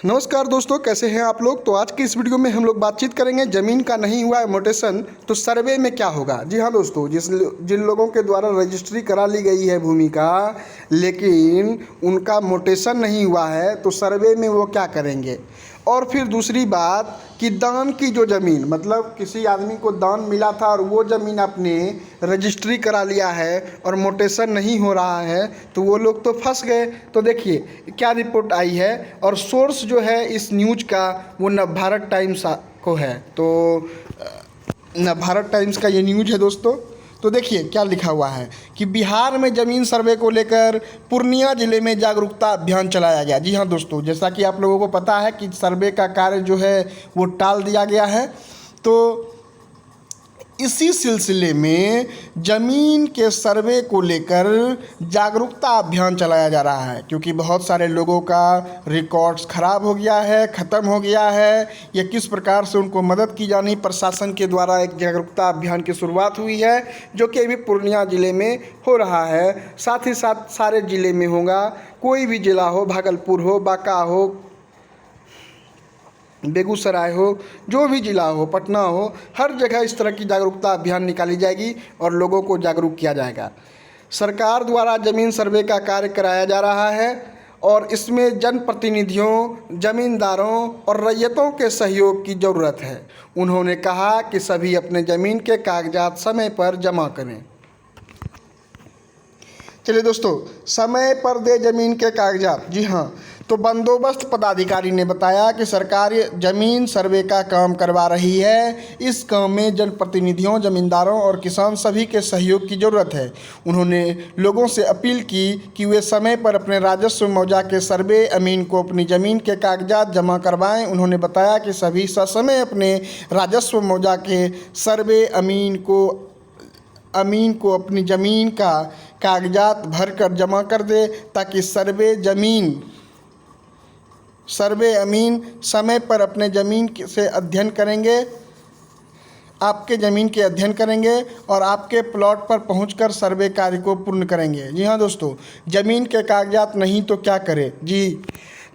नमस्कार दोस्तों, कैसे हैं आप लोग। तो आज की इस वीडियो में हम लोग बातचीत करेंगे ज़मीन का नहीं हुआ है मोटेशन तो सर्वे में क्या होगा। जी हाँ दोस्तों, जिन लोगों के द्वारा रजिस्ट्री करा ली गई है भूमि का, लेकिन उनका मोटेशन नहीं हुआ है तो सर्वे में वो क्या करेंगे। और फिर दूसरी बात कि दान की जो ज़मीन, मतलब किसी आदमी को दान मिला था और वो ज़मीन आपने रजिस्ट्री करा लिया है और मोटेशन नहीं हो रहा है तो वो लोग तो फंस गए। तो देखिए क्या रिपोर्ट आई है, और सोर्स जो है इस न्यूज़ का वो नवभारत टाइम्स को है। तो नवभारत टाइम्स का ये न्यूज़ है दोस्तों। तो देखिए क्या लिखा हुआ है कि बिहार में ज़मीन सर्वे को लेकर पूर्णिया जिले में जागरूकता अभियान चलाया गया। जी हाँ दोस्तों, जैसा कि आप लोगों को पता है कि सर्वे का कार्य जो है वो टाल दिया गया है, तो इसी सिलसिले में ज़मीन के सर्वे को लेकर जागरूकता अभियान चलाया जा रहा है, क्योंकि बहुत सारे लोगों का रिकॉर्ड्स ख़राब हो गया है, ख़त्म हो गया है। या किस प्रकार से उनको मदद की जानी, प्रशासन के द्वारा एक जागरूकता अभियान की शुरुआत हुई है जो कि अभी पूर्णिया ज़िले में हो रहा है। साथ ही साथ सारे ज़िले में होगा, कोई भी ज़िला हो, भागलपुर हो, बांका हो, बेगूसराय हो, जो भी ज़िला हो, पटना हो, हर जगह इस तरह की जागरूकता अभियान निकाली जाएगी और लोगों को जागरूक किया जाएगा। सरकार द्वारा ज़मीन सर्वे का कार्य कराया जा रहा है और इसमें जनप्रतिनिधियों, ज़मींदारों और रैयतों के सहयोग की ज़रूरत है। उन्होंने कहा कि सभी अपने ज़मीन के कागजात समय पर जमा करें। चलिए दोस्तों, समय पर दे ज़मीन के कागजात। जी हाँ, तो बंदोबस्त पदाधिकारी ने बताया कि सरकार ज़मीन सर्वे का काम करवा रही है। इस काम में जनप्रतिनिधियों, ज़मींदारों और किसान सभी के सहयोग की ज़रूरत है। उन्होंने लोगों से अपील की कि वे समय पर अपने राजस्व मौजा के सर्वे अमीन को अपनी ज़मीन के कागजात जमा करवाएं। उन्होंने बताया कि सभी ससमय अपने राजस्व मौजा के सर्वे अमीन को अपनी ज़मीन का कागजात भरकर जमा कर दे, ताकि सर्वे अमीन समय पर अपने ज़मीन से अध्ययन करेंगे, आपके ज़मीन के अध्ययन करेंगे और आपके प्लॉट पर पहुंचकर सर्वे कार्य को पूर्ण करेंगे। जी हाँ दोस्तों, ज़मीन के कागजात नहीं तो क्या करें। जी,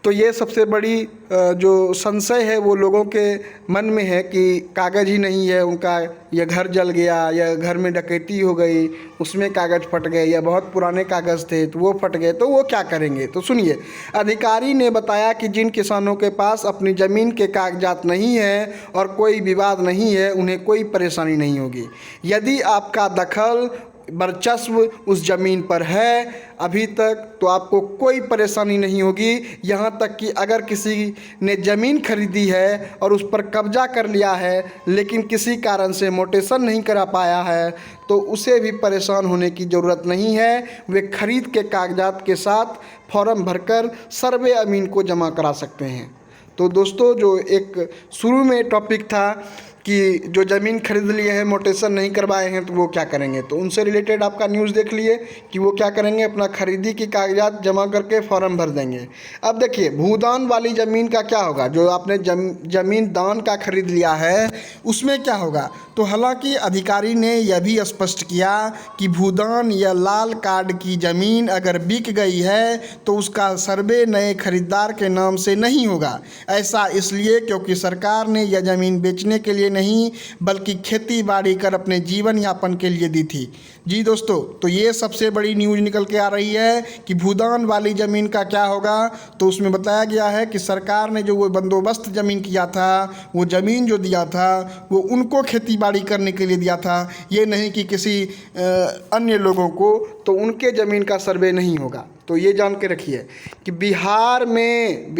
तो ये सबसे बड़ी जो संशय है वो लोगों के मन में है कि कागज़ ही नहीं है उनका, या घर जल गया, या घर में डकैती हो गई उसमें कागज़ फट गए, या बहुत पुराने कागज़ थे तो वो फट गए, तो वो क्या करेंगे। तो सुनिए, अधिकारी ने बताया कि जिन किसानों के पास अपनी ज़मीन के कागजात नहीं है और कोई विवाद नहीं है, उन्हें कोई परेशानी नहीं होगी। यदि आपका दखल वर्चस्व उस ज़मीन पर है अभी तक, तो आपको कोई परेशानी नहीं होगी। यहाँ तक कि अगर किसी ने ज़मीन खरीदी है और उस पर कब्जा कर लिया है लेकिन किसी कारण से मोटेशन नहीं करा पाया है, तो उसे भी परेशान होने की ज़रूरत नहीं है। वे खरीद के कागजात के साथ फॉर्म भरकर सर्वे अमीन को जमा करा सकते हैं। तो दोस्तों, जो एक शुरू में टॉपिक था कि जो ज़मीन खरीद लिए हैं, मोटेशन नहीं करवाए हैं, तो वो क्या करेंगे, तो उनसे रिलेटेड आपका न्यूज़ देख लिए कि वो क्या करेंगे, अपना खरीदी की कागजात जमा करके फॉर्म भर देंगे। अब देखिए, भूदान वाली ज़मीन का क्या होगा। जो आपने ज़मीन दान का खरीद लिया है उसमें क्या होगा। तो हालांकि अधिकारी ने यह भी स्पष्ट किया कि भूदान या लाल कार्ड की ज़मीन अगर बिक गई है तो उसका सर्वे नए खरीदार के नाम से नहीं होगा। ऐसा इसलिए क्योंकि सरकार ने यह ज़मीन बेचने के लिए नहीं बल्कि खेती बाड़ी कर अपने जीवन यापन के लिए दी थी। जी दोस्तों, तो ये सबसे बड़ी न्यूज़ निकल के आ रही है कि भूदान वाली ज़मीन का क्या होगा। तो उसमें बताया गया है कि सरकार ने जो वो बंदोबस्त ज़मीन किया था, वो ज़मीन जो दिया था वो उनको खेती बाड़ी करने के लिए दिया था, ये नहीं कि किसी अन्य लोगों को, तो उनके ज़मीन का सर्वे नहीं होगा। तो ये जान के रखिए कि बिहार में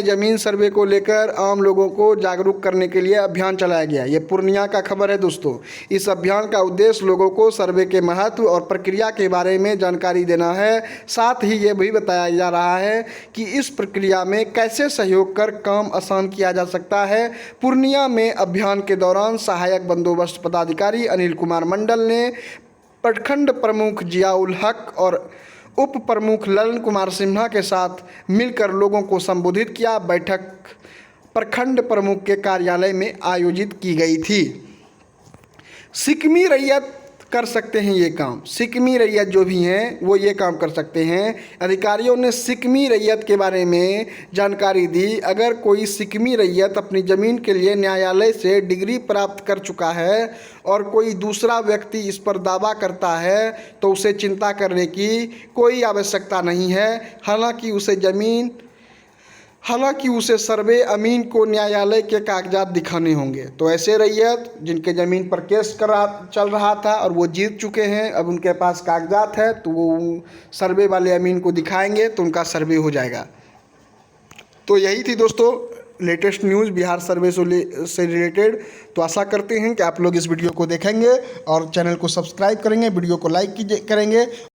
ज़मीन सर्वे को लेकर आम लोगों को जागरूक करने के लिए अभियान चलाया गया। ये पूर्णिया का खबर है दोस्तों। इस अभियान का उद्देश्य लोगों को सर्वे के महत्व और प्रक्रिया के बारे में जानकारी देना है। साथ ही ये भी बताया जा रहा है कि इस प्रक्रिया में कैसे सहयोग कर काम आसान किया जा सकता है। पूर्णिया में अभियान के दौरान सहायक बंदोबस्त पदाधिकारी अनिल कुमार मंडल ने प्रखंड प्रमुख जियाउल हक और उप प्रमुख ललन कुमार सिन्हा के साथ मिलकर लोगों को संबोधित किया। बैठक प्रखंड प्रमुख के कार्यालय में आयोजित की गई थी। सिकमी रैयत कर सकते हैं ये काम। सिक्मी रैयत जो भी हैं वो ये काम कर सकते हैं। अधिकारियों ने सिक्मी रैयत के बारे में जानकारी दी। अगर कोई सिक्मी रैयत अपनी ज़मीन के लिए न्यायालय से डिग्री प्राप्त कर चुका है और कोई दूसरा व्यक्ति इस पर दावा करता है तो उसे चिंता करने की कोई आवश्यकता नहीं है। हालांकि उसे सर्वे अमीन को न्यायालय के कागजात दिखाने होंगे। तो ऐसे रैयत जिनके ज़मीन पर केस चल रहा था और वो जीत चुके हैं, अब उनके पास कागजात है, तो वो सर्वे वाले अमीन को दिखाएंगे तो उनका सर्वे हो जाएगा। तो यही थी दोस्तों लेटेस्ट न्यूज़ बिहार सर्वे से रिलेटेड। तो आशा करते हैं कि आप लोग इस वीडियो को देखेंगे और चैनल को सब्सक्राइब करेंगे, वीडियो को लाइक करेंगे।